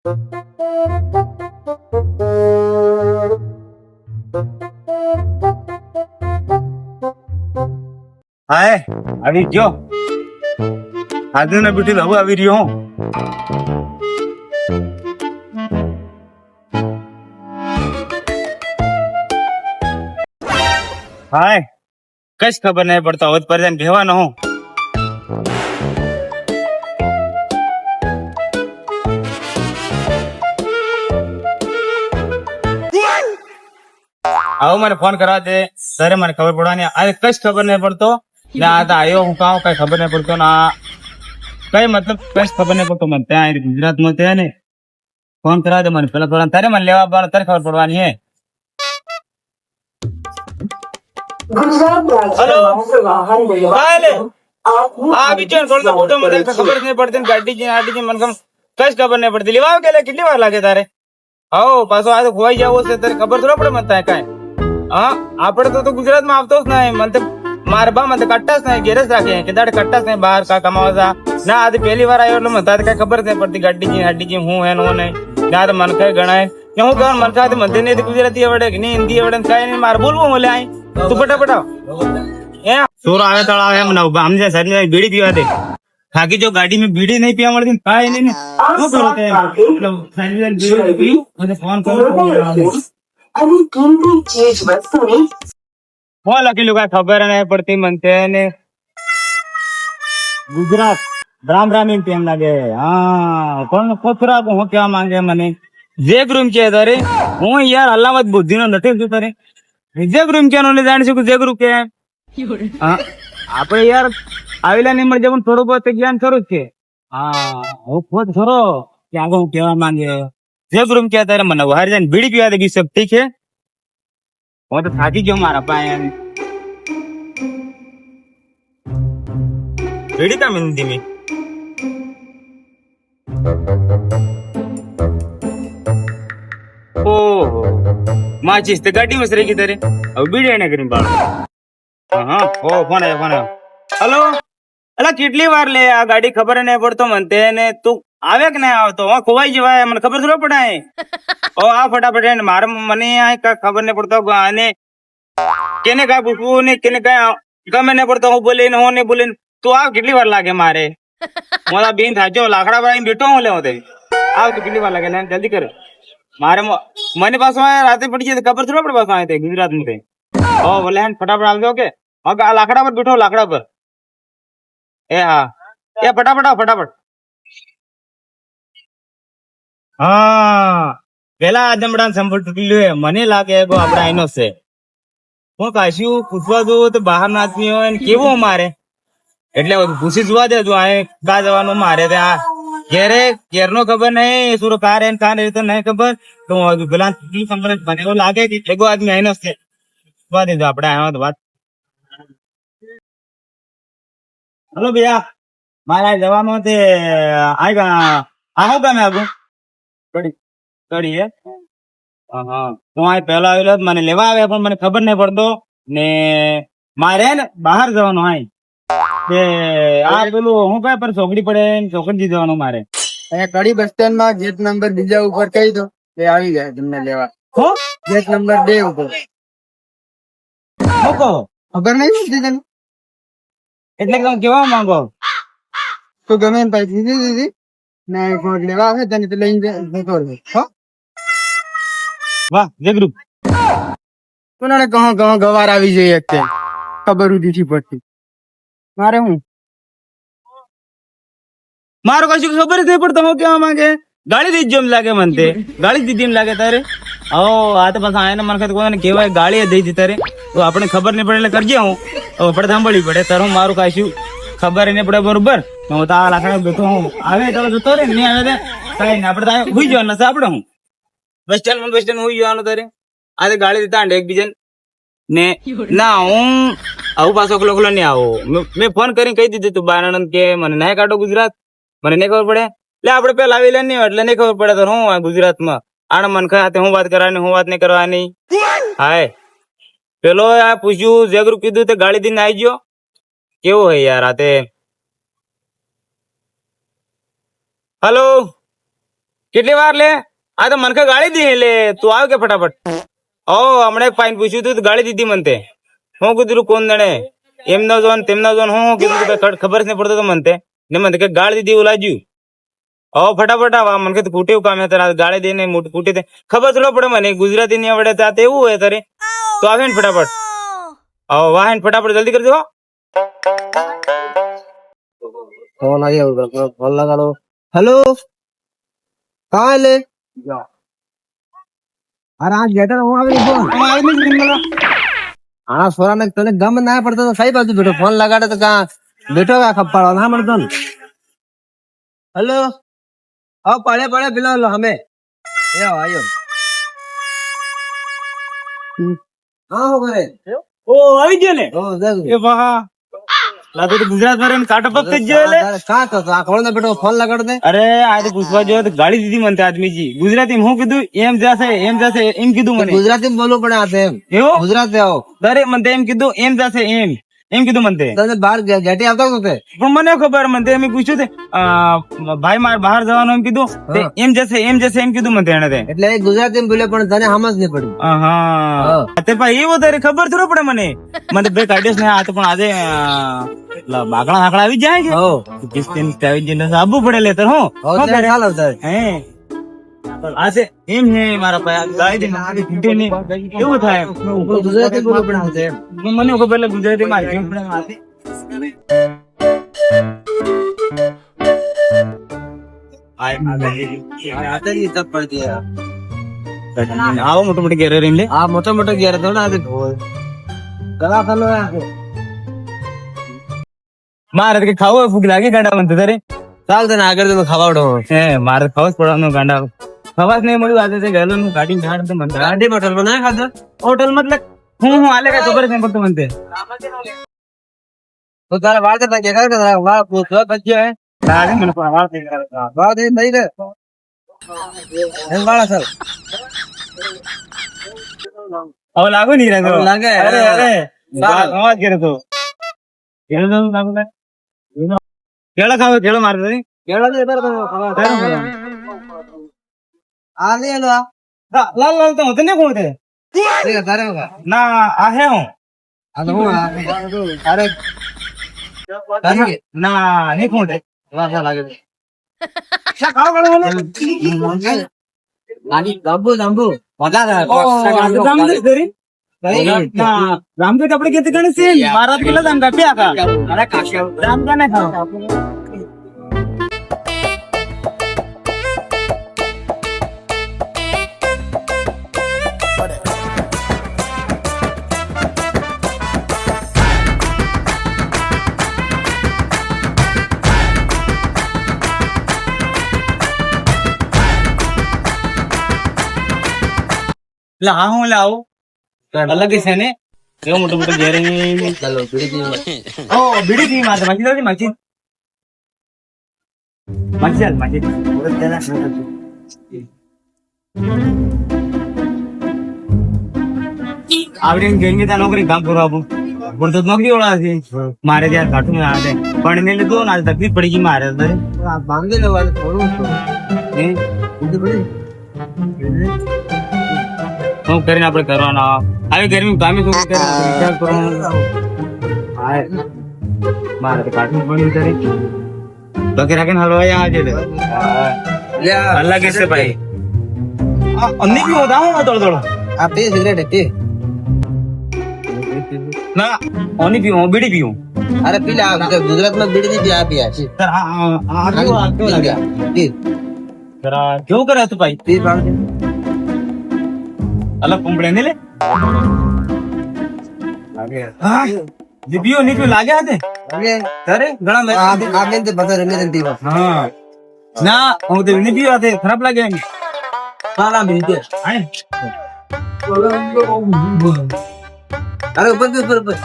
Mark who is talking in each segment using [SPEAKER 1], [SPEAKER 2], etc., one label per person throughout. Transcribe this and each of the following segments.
[SPEAKER 1] હાય આવી ગયો આજે ને બેટી હવે આવી રહ્યો હું હાય કઈ ખબર નહીં પડતો હવે પર જઈને કહેવાનો હું આવો મને ફોન કરવા દે સરે મને ખબર પડવાની આજે કઈ ખબર નહીં પડતો ને આ તો આવ્યો હું કાં કઈ ખબર નહીં પડતો ને આ કઈ મતલબ કઈ ખબર નહીં પડતો મને ત્યાં ગુજરાતમાં ત્યાં ને ફોન કરાવે મને પેલા થોડા તારે મને લેવા બાર તારે ખબર પડવાની હે ખબર નહીં પડતી ગાડી મને કઈ ખબર નહીં પડતી લેવા કે કેટલી વાર લાગે તારે હો પાછો આ તો ખોવાઈ જવો છે તારે ખબર થોડા પડે મને ત્યાં કઈ હા આપડે તો ગુજરાત માં આવતો જ નહીં મને મારા બા મને કટ્ટા જ નહીં ઘેર જ રાખે કે દાડે કટ્ટા જ નહીં બહાર કા કમાવા ના આજે પહેલી વાર આવ્યો એટલે મને તારે કઈ ખબર નહીં પડતી ગાડી હાડી હું હે નો નહીં ના તો મને કઈ ગણાય કે હું કહું મને કાંઈ મને નહીં ગુજરાતી આવડે કે નહીં હિન્દી આવડે કઈ નહીં મારે બોલવું બોલે આય તું ફટાફટ એ સોરો આવે તળ આવે એમ ના સમજે સર બીડી પીવા દે થાકી જો ગાડી में बीड़ी नहीं पिया મળતી કાઈ નહીં ને શું કરો તે બીડી પીયું અને ફોન કરો
[SPEAKER 2] અને કિંમતી ચીજ વસ્તુની
[SPEAKER 1] ફોન લખેલું કઈ ખબર નહીં પડતી મને ને ગુજરાત રામ રામ એમ કેમ લાગે હા પણ કોથરા હું કેવા માંગે મને જે રૂમ છે તારે હું યાર અલામત બુદ્ધિ નો નથી છું તારે જે રૂમ કે જાણી શકું જે ગ્રુપ કે હા આપડે યાર આવેલા નહીં મળે પણ થોડું બહુ જ્ઞાન ખરું જ છે હા હું ખોદ ખરો કે આગળ હું કેવા માંગે જે રૂમ કે તારે મને બહાર જઈને બીડી પીવા દે સબ ઠીક છે હું તો થાકી ગયો મારા પાસે બીડી કા મિલતી મેં ઓહો માચીસ તો ગાડી માં રહી ગઈ તારે હવે બીડી એને કરીને બાળ હા ઓ ફોન આવ્યો હલો અલા કેટલી વાર લે આ ગાડી ખબર નહીં પડતો મને ને તું આવે કે નહીં આવતો હા ખોવાઈ જવાય મને ખબર થોડો પડે ઓ આ ફટાફટ મારે મને ખબર નહીં પડતો અને કેને કઈ પૂછવું ને કેને કઈ ગમે નહીં પડતો હું બોલે હું નહીં બોલે તું આવ કેટલી વાર લાગે મારે મોડા બેન થાજો લાકડા વાળી બેઠો હું લેવો તે આવ તો કેટલી વાર લાગે ને જલ્દી કરે મારે મને પાછો રાતે પડી જાય ખબર થોડો પડે પાછો આવે ગુજરાત માં ઓ બોલે ફટાફટ આવજો કે આ લાકડા પર બેઠો લાકડા પર એ હા એ ફટાફટ હા પેલા આદમડા સંભળ તૂટેલું મને લાગે આપડા એનો છે હું કાશ્યું પૂછવા જવું તો બહાર ના આદમી હોય ને કેવું મારે એટલે પૂછી જોવા દે જો આ કા જવાનું મારે ત્યાં ઘેર નો ખબર નહીં સુરો કાર એને કાર તો નહીં ખબર તો પેલા મને એવું લાગે કે એગો આદમી એનો છે જોવા દેજો આપડે આવ્યો તો વાત હલો ભૈયા મારા જવાનું તે આવો ગમે આગું કડી હે હા તો આ પેલા આવેલો મને લેવા આવે પણ મને ખબર નહીં પડતો ને મારે ને બહાર જવાનું હાય તે આ પેલું હું કઈ પર ચોકડી પડે ચોકડી જવાનું મારે
[SPEAKER 3] અહીંયા કડી બસ સ્ટેન્ડ માં ગેટ નંબર બીજા ઉપર કહી દો એ આવી જાય તમને લેવા ગેટ નંબર 2 ઉપર
[SPEAKER 1] મૂકો
[SPEAKER 3] ખબર નહીં પડતી તને
[SPEAKER 1] એટલે કે કેવા માંગો
[SPEAKER 3] તો ગમે એમ પાછી દીધી ને કોણ લેવા આવે તને તો લઈને જતો રહે હો
[SPEAKER 1] વાહ જે ગ્રુપ
[SPEAKER 3] કોને કહો ગવાર આવી જઈએ અત્યારે ખબર ઉધી પડતી મારે હું
[SPEAKER 1] મારો કશું ખબર જ નહીં પડતો હું કેવા માંગે ગાળી દીધી એમ લાગે મને તે ગાળી દીધી એમ લાગે તારે ઓ આ તો પાછા આને મને કોઈને કહેવાય ગાળી દઈ દીધી તારે તો આપણે ખબર નહીં પડે એટલે કરજે હું આપણે સાંભળવી પડે તારું મારું કાશું ખબર નહીં પડે બરોબર હું તો આ લાકડા બેઠો હું આવે તો જતો રે નહીં આવે કઈ નહીં આપડે હુઈ જવાનું નથી આપડે હું બસ સ્ટેન્ડ હુઈ જવાનું તારે આજે ગાળી દીધા એકબીજા ને ના હું આવું પાછો ખલો નહીં આવો મેં ફોન કરીને કહી દીધું તું બારાનંદ કે મને નહીં કાઢો ગુજરાત મને નહીં ખબર પડે એટલે આપડે પેલા આવેલા નહીં એટલે નહીં ખબર પડે તો હું ગુજરાતમાં આને મન ખાતે હું વાત કરવાની હું વાત નહીં કરવાની હાય પેલો આ પૂછ્યું જે ગ્રુપ કીધું તે ગાડી દઈને આવી ગયો કેવો હે યાર આતે હલો કેટલી વાર લે આ તો મને ગાળી દી લે તું આવ કે ફટાફટ ઓ હમણાં એક પાઈન પૂછ્યું તું તો ગાળી દીધી મને હું કીધું કોણ દણે એમનો જોન તેમનો જોન હું કીધું ખબર જ નહીં પડતો તો મને ને મને કે ગાળી દીધી એવું લાગ્યું ઓ ફટાફટ આવા મને કે કુટેવ કામ હે તારા ગાળી દઈને મોટી કુટી દે ખબર થોડો પડે મને ગુજરાતી ની આવડે તો એવું હોય તારે તો આવે ને ફટાફટ આવો વાહન ફટાફટ જલ્દી કરી દો
[SPEAKER 3] फोन आई होगा फोन लगा लो हेलो कहाँ ले अरे आज गेटर हूँ अभी फोन हाँ सोरा ने तने गम ना पड़ता तो सही बात बेटो फोन लगा तो कहाँ बेटो का खप्पा ना मरदन हेलो आओ पढ़े पढ़े पिला लो हमें ये आओ आयो हाँ हो गए
[SPEAKER 1] ઓ આવી ગયો ને
[SPEAKER 3] ओ देख
[SPEAKER 1] એ વાહ લાગે તો ગુજરાત વાળાને કાટો પગ જ ગયો લે
[SPEAKER 3] कहाँ तो खोल दे बेटो फोन लगा दे
[SPEAKER 1] અરે આ તો પૂછવા જો તો ગાળી દીધી મને આદમીજી ગુજરાતી હું કીધું એમ જશે એમ કીધું મને
[SPEAKER 3] गुजराती में बोलना पड़े आते हैं
[SPEAKER 1] એવું
[SPEAKER 3] गुजरात से आओ
[SPEAKER 1] દરે મને એમ કીધું એમ જશે એમ કીધું મને
[SPEAKER 3] तने बाहर गेटी आता तो थे
[SPEAKER 1] પણ મને ખબર મને એમ પૂછ્યું તે ભાઈ મારે બહાર જવાનું એમ કીધું તે એમ જશે એમ કીધું મને એને તે
[SPEAKER 3] એટલે એ ગુજરાતી में बोले પણ તને સમજ નહીં પડી
[SPEAKER 1] હા તે ભાઈ એવું તારે ખબર થોડો પડે મને બે કાઢ્યો ને આ તો પણ આજે બાકડા હાકડા આવી જાય છે
[SPEAKER 3] હો
[SPEAKER 1] કિસ્તીન આવી જઈને આવવું પડે લે તો હું
[SPEAKER 3] એટલે ખ્યાલ આવતા
[SPEAKER 1] હે આ છે એમ હે મારા ભાઈ ગાય દે નાખી ફૂટે ને એવું થાય
[SPEAKER 3] ગુજરાતી બોલવું પણ આવશે એમ
[SPEAKER 1] મને ખબર લે ગુજરાતી માં કેમ પડે આથી
[SPEAKER 3] આતરી તપ પડતી હે
[SPEAKER 1] આવો મોટો મોટો ઘેરે રહીને લે
[SPEAKER 3] આ મોટો મોટો ઘેર થોડા આતે કલા ખાલો
[SPEAKER 1] મારે તો ખાવો ભૂખ લાગે ગાંડા મને તારે
[SPEAKER 3] ચાલ તને આગળ તમે ખવાડો
[SPEAKER 1] હે મારે ખાવ જ પડવાનું ગાંડા ખવાસ નહીં મળ્યું આજે તે ગયેલો નું કાઢીને ખાડ તો મને
[SPEAKER 3] ગાંધી હોટલ માં ના ખાધો
[SPEAKER 1] હોટલ મતલબ હું આલે કઈ ખબર જ નહીં પડતું મને
[SPEAKER 3] તો તારા વાળ કરતા કે તારા વાળ પૂછવા બચ્યો હે
[SPEAKER 1] લાગે મને પણ વાર થઈ ગયા
[SPEAKER 3] વાળ દે નહીં દે એમ વાળા સર
[SPEAKER 1] હવે લાગુ નહીં રહ્યો
[SPEAKER 3] હવે લાગે.
[SPEAKER 1] અરે અવાજ કરે તો કેળો તો લાગુ લે કેળો ખાવ કેળો મારે તો
[SPEAKER 3] કેળો દે બરાબર ખવા આ લે લો
[SPEAKER 1] લાલ લાલ તો હોતે ને કોણ તે
[SPEAKER 3] ઠીક છે તારે હોગા
[SPEAKER 1] ના આ હે હું
[SPEAKER 3] આ તો હું અરે તારી
[SPEAKER 1] ના નહીં કોણ તે
[SPEAKER 3] વાસા લાગે
[SPEAKER 1] શા ખાવ ગળો
[SPEAKER 3] લાગી દંબુ દંબુ મજા
[SPEAKER 1] રામદેવ આપણે કેતે ગણે છે મારા પેલા દામ કાપ્યા કા અરે કાશ્યા રામ કાને ખાવ એટલે હા હું લાવું અલગ છે ને એવો મોટો મોટો ઘેર
[SPEAKER 3] ચાલો બીડી
[SPEAKER 1] ઓ બીડી થી માથે માછી દાદી માછી આવડે ગેંગે ત્યાં નોકરી કામ કરવા આપું પણ તો નોકરી ઓળા છે મારે ત્યાં ઘાટું ના આવે પણ એને લીધું ને તકલીફ પડી ગઈ મારે
[SPEAKER 3] બાંધી લેવાનું થોડું
[SPEAKER 1] શું કરીને આપણે કરવાના આવી ગરમી કામે શું વિચાર કરવાનો મારે તો કાઢવું પડ્યું તારે બાકી રાખીને હલવાઈ આવજે અલગ છે ભાઈ અમને બી હોતા હું થોડો થોડો
[SPEAKER 3] આ પી સિગરેટ પી
[SPEAKER 1] ના ઓની પીવું બીડી પીવું
[SPEAKER 3] અરે પી લે ગુજરાત માં બીડી નહીં આ પી છે
[SPEAKER 1] કેવું કરે તું ભાઈ
[SPEAKER 3] પી પાડ
[SPEAKER 1] અલગ કુંબળે ને લે દીપીઓ નીકળ્યું લાગે હાથે તારે ઘણા
[SPEAKER 3] આ બેન તે બધા રમે પીવા
[SPEAKER 1] હા ના હું તો નહીં પીવા હાથે ખરાબ લાગે એમ
[SPEAKER 3] સાલા મિલતે અરે ઉપર ઉપર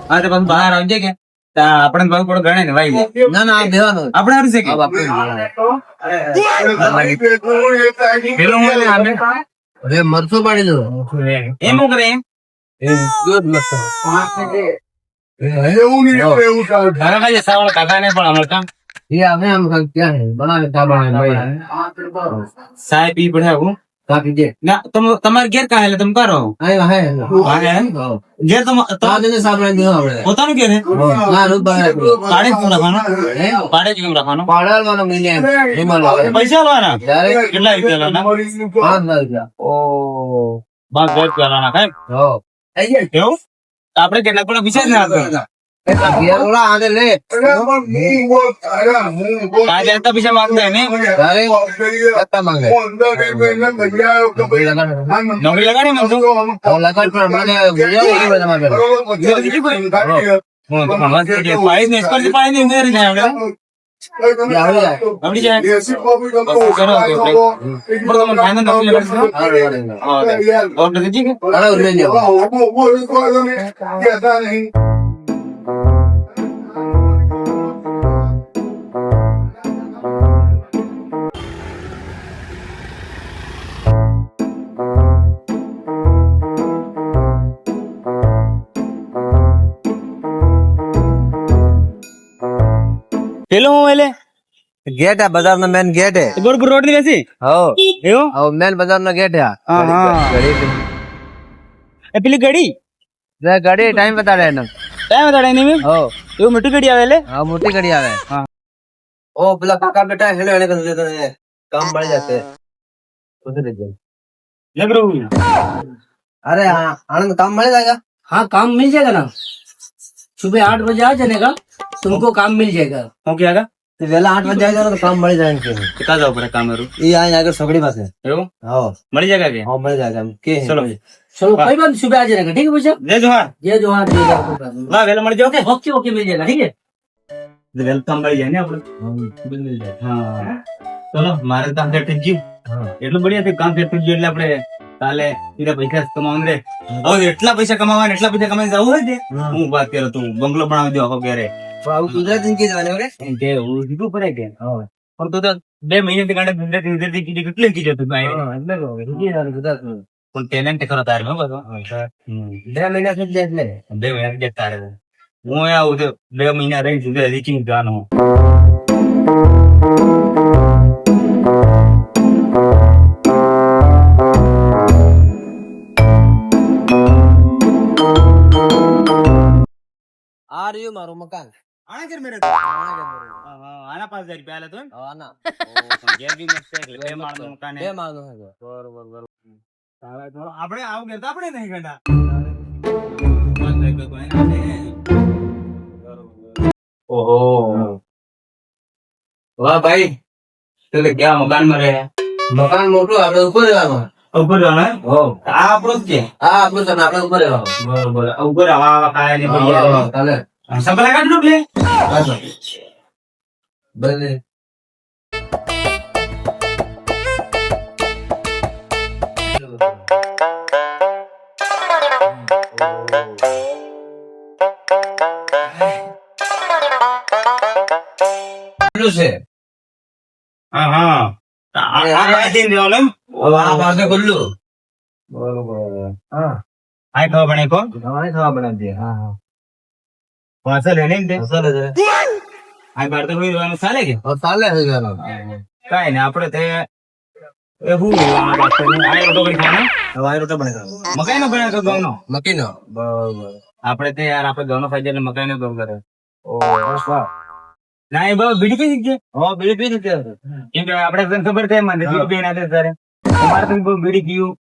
[SPEAKER 1] હા તો બહાર આવજે કે આપણે ભાવ પડો ગણે ને ભાઈ
[SPEAKER 3] ના ના દેવાનું
[SPEAKER 1] આપણે હારું છે કે પેલો હું આપણે
[SPEAKER 3] હવે મરચો પાડી દો
[SPEAKER 1] એમ હું કરે એમ
[SPEAKER 3] દૂધ મસ્ત
[SPEAKER 1] ઘરે ખાઈએ સાવળ કાકા ને પણ હમણાં કામ
[SPEAKER 3] ये हमें हम क्या है बना क्या बना भाई
[SPEAKER 1] चाय पी પડે હું
[SPEAKER 3] काफी दे
[SPEAKER 1] ના તમારે ઘેર કાંઈ એટલે તમે કરો
[SPEAKER 3] आए है
[SPEAKER 1] ઘેર તો
[SPEAKER 3] ताज ने साबरा दियो हमरे
[SPEAKER 1] પોતાનું ઘેર હે
[SPEAKER 3] ना रूप बना
[SPEAKER 1] પાડે કેમ રાખવાનો પાડે કેમ રાખવાનો
[SPEAKER 3] पाड़ल वाला मिले हिमाल वाला
[SPEAKER 1] પૈસા લેવાના
[SPEAKER 3] डायरेक्ट
[SPEAKER 1] કેટલા રૂપિયા લેવાના
[SPEAKER 3] 5000
[SPEAKER 1] ઓ 5000 લેવાના કાંઈ
[SPEAKER 3] हो
[SPEAKER 1] એવું તો આપણે કેટલા પણ વિચાર ના આવતો
[SPEAKER 3] गियर वाला आगे ले
[SPEAKER 1] કાંઈ જતા પૈસા માંગતા હે ને
[SPEAKER 3] डायरेक्ट कितना मांगे
[SPEAKER 1] નોકરી લગાડી મને તો
[SPEAKER 3] और लगा पर मैंने गियर वाली बना मांगे
[SPEAKER 1] હું તો ભણવા જઈએ પાણી ને સ્પર્શ પાણી ને અંદર જાય આપણે
[SPEAKER 3] या हो जाए
[SPEAKER 1] આપડી જાય બસ કરો તો આપણે બરોબર મને ફાઇનલ નોકરી લગાડી હા ઓર્ડર દીધી કે
[SPEAKER 3] अरे ले लियो
[SPEAKER 1] પેલો હું એટલે
[SPEAKER 3] गेट है बाजार में मेन गेट है
[SPEAKER 1] બરોબર રોડ ની બેસી
[SPEAKER 3] हो
[SPEAKER 1] એવું
[SPEAKER 3] और मेन बाजार में गेट है
[SPEAKER 1] हाँ, हाँ। એ પેલી ગડી
[SPEAKER 3] गाड़ी टाइम बता रहे ना
[SPEAKER 1] ટાઈમ બતાડે નહીં મેં
[SPEAKER 3] हो
[SPEAKER 1] એવું મોટી ગડી આવે એટલે
[SPEAKER 3] हाँ मोटी गाड़ी आवे
[SPEAKER 1] हाँ।
[SPEAKER 3] ओ बिला काका बेटा हेलो हेलो कर देते हैं काम बढ़ जाते हैं उधर ले जाओ
[SPEAKER 1] લગરું
[SPEAKER 3] अरे हाँ आनंद काम मिल जाएगा
[SPEAKER 4] हाँ काम मिल जाएगा ना सुबह 8 बजे आ जाने का तुमको काम मिल जाएगा
[SPEAKER 1] હું કે આગા
[SPEAKER 3] तो वेला 8 बजे जाएगा तो काम मिल जाएंगे
[SPEAKER 1] કા જાવ પડે કામ કરું
[SPEAKER 3] ये आए आगे सगड़ी पास है
[SPEAKER 1] એવું
[SPEAKER 3] हाँ
[SPEAKER 1] મળી જાય કે
[SPEAKER 3] हाँ मिल जाएगा के
[SPEAKER 1] ચલો
[SPEAKER 4] चलो कोई बात नहीं, सुबह आ जाने का ठीक है भैया
[SPEAKER 1] જય જોહાર
[SPEAKER 4] जय जोहार जय जोहार
[SPEAKER 1] વાહ વેલા મળી જાવ કે
[SPEAKER 4] ओके ओके मिल जाएगा ठीक है
[SPEAKER 1] વેલ કામ મળી જાય ને આપણે
[SPEAKER 3] मिल जाएगा
[SPEAKER 1] હા ચલો મારે કામ સેટ થઈ ગયું
[SPEAKER 3] हाँ
[SPEAKER 1] એટલું બઢિયા થયું કામ સેટ થઈ ગયું એટલે આપણે કાલે સીધા પૈસા કમાવાનું રે હવે એટલા પૈસા કમાવાના એટલા પૈસા કમાઈને જવું હોય ને હું વાત કરું તું બંગલો બનાવી દો આખો ઘરે
[SPEAKER 3] अब गुजरात इनके जाने वाले
[SPEAKER 1] એમ કે હું કીધું પડે કે પણ તું તો 2 મહિનાથી કાંડે ધંધે કીધી કેટલી કીધું તું ભાઈ
[SPEAKER 3] हाँ अंदर हो गए ये जाने गुजरात में
[SPEAKER 1] પણ ટેલેન્ટ ખરો તારે હો બધો
[SPEAKER 3] 2 महीना से जेट ले
[SPEAKER 1] 2 મહિના જતા તારે હું આવું તો 2 મહિના રહી સુધી રીચિંગ જવાનું
[SPEAKER 3] आ रही हो मारो मकान
[SPEAKER 1] આના ઘર મેરે આના 5000 રૂપિયા આલે તો એમ
[SPEAKER 3] आना
[SPEAKER 1] ઘેર બી મસ્ત છે બે માળનું મકાન
[SPEAKER 3] बे
[SPEAKER 1] હે
[SPEAKER 3] मानो है
[SPEAKER 1] બરોબર આપણે આવું ઘેર તો આપણે નહીં ગંડા ઓહો વાહ ભાઈ તું તો ક્યાં મકાનમાં રહે
[SPEAKER 3] मकान मोटो आपने ऊपर रहना
[SPEAKER 1] ઉપર જાણે
[SPEAKER 3] हो
[SPEAKER 1] આ આપણો જ છે
[SPEAKER 3] हाँ आपने तो आपने ऊपर रहना
[SPEAKER 1] બરોબર ઉપર આવા કાય ને ભૈયા
[SPEAKER 3] चले
[SPEAKER 1] સંભળા કાઢ લો લે
[SPEAKER 3] बने से
[SPEAKER 1] હા હા આ દિન દેવાનો એમ
[SPEAKER 3] वहाँ बात गुल्लू
[SPEAKER 1] બરોબર હા આય ખબર પડે કો
[SPEAKER 3] हमारे खावा बना दिया हाँ हाँ
[SPEAKER 1] પાછળ લેને દે
[SPEAKER 3] चले चले
[SPEAKER 1] આય બાર તો હોય રહેવાનું ચાલે કે
[SPEAKER 3] और साले है जाना
[SPEAKER 1] કાઈ ને આપણે તે એ હું આ રોટો કરી ખાવાનો
[SPEAKER 3] हमारे रोटा बनेगा
[SPEAKER 1] મકાઈ નો બને તો ગૌનો
[SPEAKER 3] मकीनो बराबर
[SPEAKER 1] આપણે તે યાર આપણે ગૌનો ખાઈ એટલે મકાઈ નો ગૌ કરે
[SPEAKER 3] ओ वाह
[SPEAKER 1] ના એ બહુ બીડી પી છે
[SPEAKER 3] हाँ बिल्ली भी देते हैं
[SPEAKER 1] કેમ કે આપણે તને ખબર છે મને બીડી પી ના દે તારે અમારે તો બહુ બીડી પીવું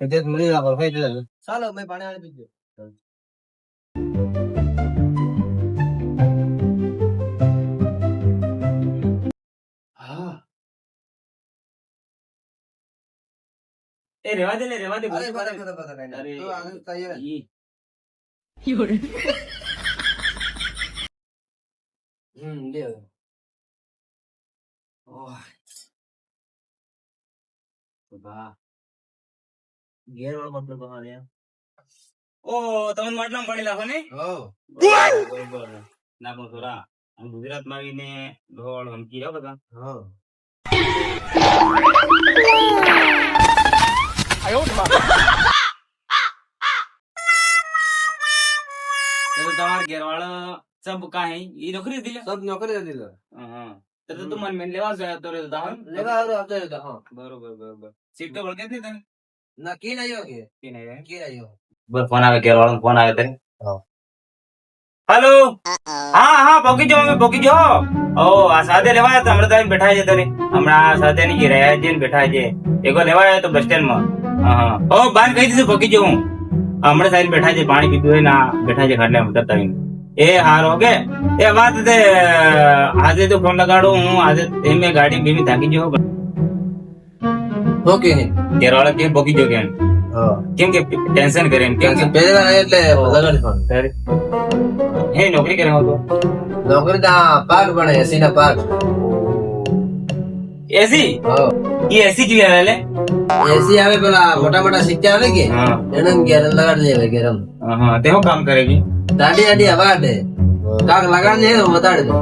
[SPEAKER 3] તે મળી રાખો ભાઈ ચાલો મેં પાણી આલી દીધું
[SPEAKER 1] એ રેવા દે
[SPEAKER 3] અરે પતા કઈ
[SPEAKER 1] અરે,
[SPEAKER 3] તો આને તૈયાર
[SPEAKER 1] ઈ.
[SPEAKER 3] લે
[SPEAKER 1] વાહ.
[SPEAKER 3] ઘેર વાળો મતલબ કહાની
[SPEAKER 1] ઓ તમે માટલામાં પાણી લાવો ને
[SPEAKER 3] હો
[SPEAKER 1] બરોબર ના પણ થોડા ગુજરાત માં આવીને ઢોળ હમકી રહ્યા બધા
[SPEAKER 3] હો
[SPEAKER 1] તો તમારા ઘેરવાળો सब का है ये नौकरी दिले
[SPEAKER 3] सब नोकरी दिलं
[SPEAKER 1] हां तर तू मन मेन लेवा तो रे दाहन
[SPEAKER 3] लेवा हारू आता येतो हा
[SPEAKER 1] बरोबर बरोबर सीट तो बळके नाही तने
[SPEAKER 3] नक्की नाही हो की
[SPEAKER 1] की नाही आहे
[SPEAKER 3] नक्की नाही हो
[SPEAKER 1] बर फोन आवे केर वाळून फोन आवे तरी
[SPEAKER 3] हो.
[SPEAKER 1] हेलो हाँ हाँ पोकी जो ओ आ सादे लेवा तो हमरा टाइम बैठा जे तने हमरा सादे नहीं गिराया जेन बैठा जे एगो लेवा है तो बस स्टैंड में हां ओ बान कही थी पोकी जो हमरा साइड बैठा जे पानी पीतो है ना बैठा जे खड़ले उतर तई ए हार हो गए ए बात दे आजे तो फोन लगाड़ो हूं आजे एमे गाड़ी बीमी थाकी जो
[SPEAKER 3] ઓકે
[SPEAKER 1] केरला के पोकी जो के
[SPEAKER 3] હા
[SPEAKER 1] કેમ કે ટેન્શન કરે એમ કેમ કે
[SPEAKER 3] પહેલી વાર આયા એટલે લગાડી ફોન
[SPEAKER 1] તારે હે નોકરી કરે હો તો
[SPEAKER 3] નોકરી તા પાક બને એસી ના પાક
[SPEAKER 1] એસી
[SPEAKER 3] હા
[SPEAKER 1] ये ऐसी क्यों है ले
[SPEAKER 3] એસી આવે પેલા મોટા મોટા સિક્કા આવે કે
[SPEAKER 1] हाँ
[SPEAKER 3] એને ગેરમ લગાડી દેવે ગેરમ
[SPEAKER 1] हाँ देखो काम करेगी
[SPEAKER 3] દાડી દાડી હવા દે કાક લગાડી દે તો બતાડી દે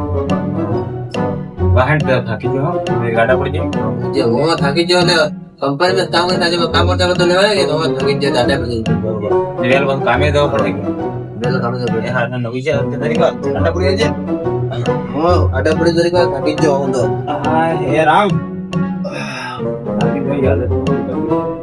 [SPEAKER 1] वाहन तो थाकी जो मेरी गाड़ा पड़ जाए
[SPEAKER 3] જે હું થાકી ગયો એટલે કંપની માં કામ કરતા જે કામ કરતા તો લેવાય કે તો થાકી જાય દાડા પર બરોબર
[SPEAKER 1] रियल बंद कामे दो पड़ेगी
[SPEAKER 3] બેલ કામ દે
[SPEAKER 1] ये हाथ ना नवी जा तरीका गाड़ा पड़ जाए
[SPEAKER 3] હું આડા પડી તરીકે થાકી ગયો હું તો
[SPEAKER 1] हां हे राम थाकी जो याद है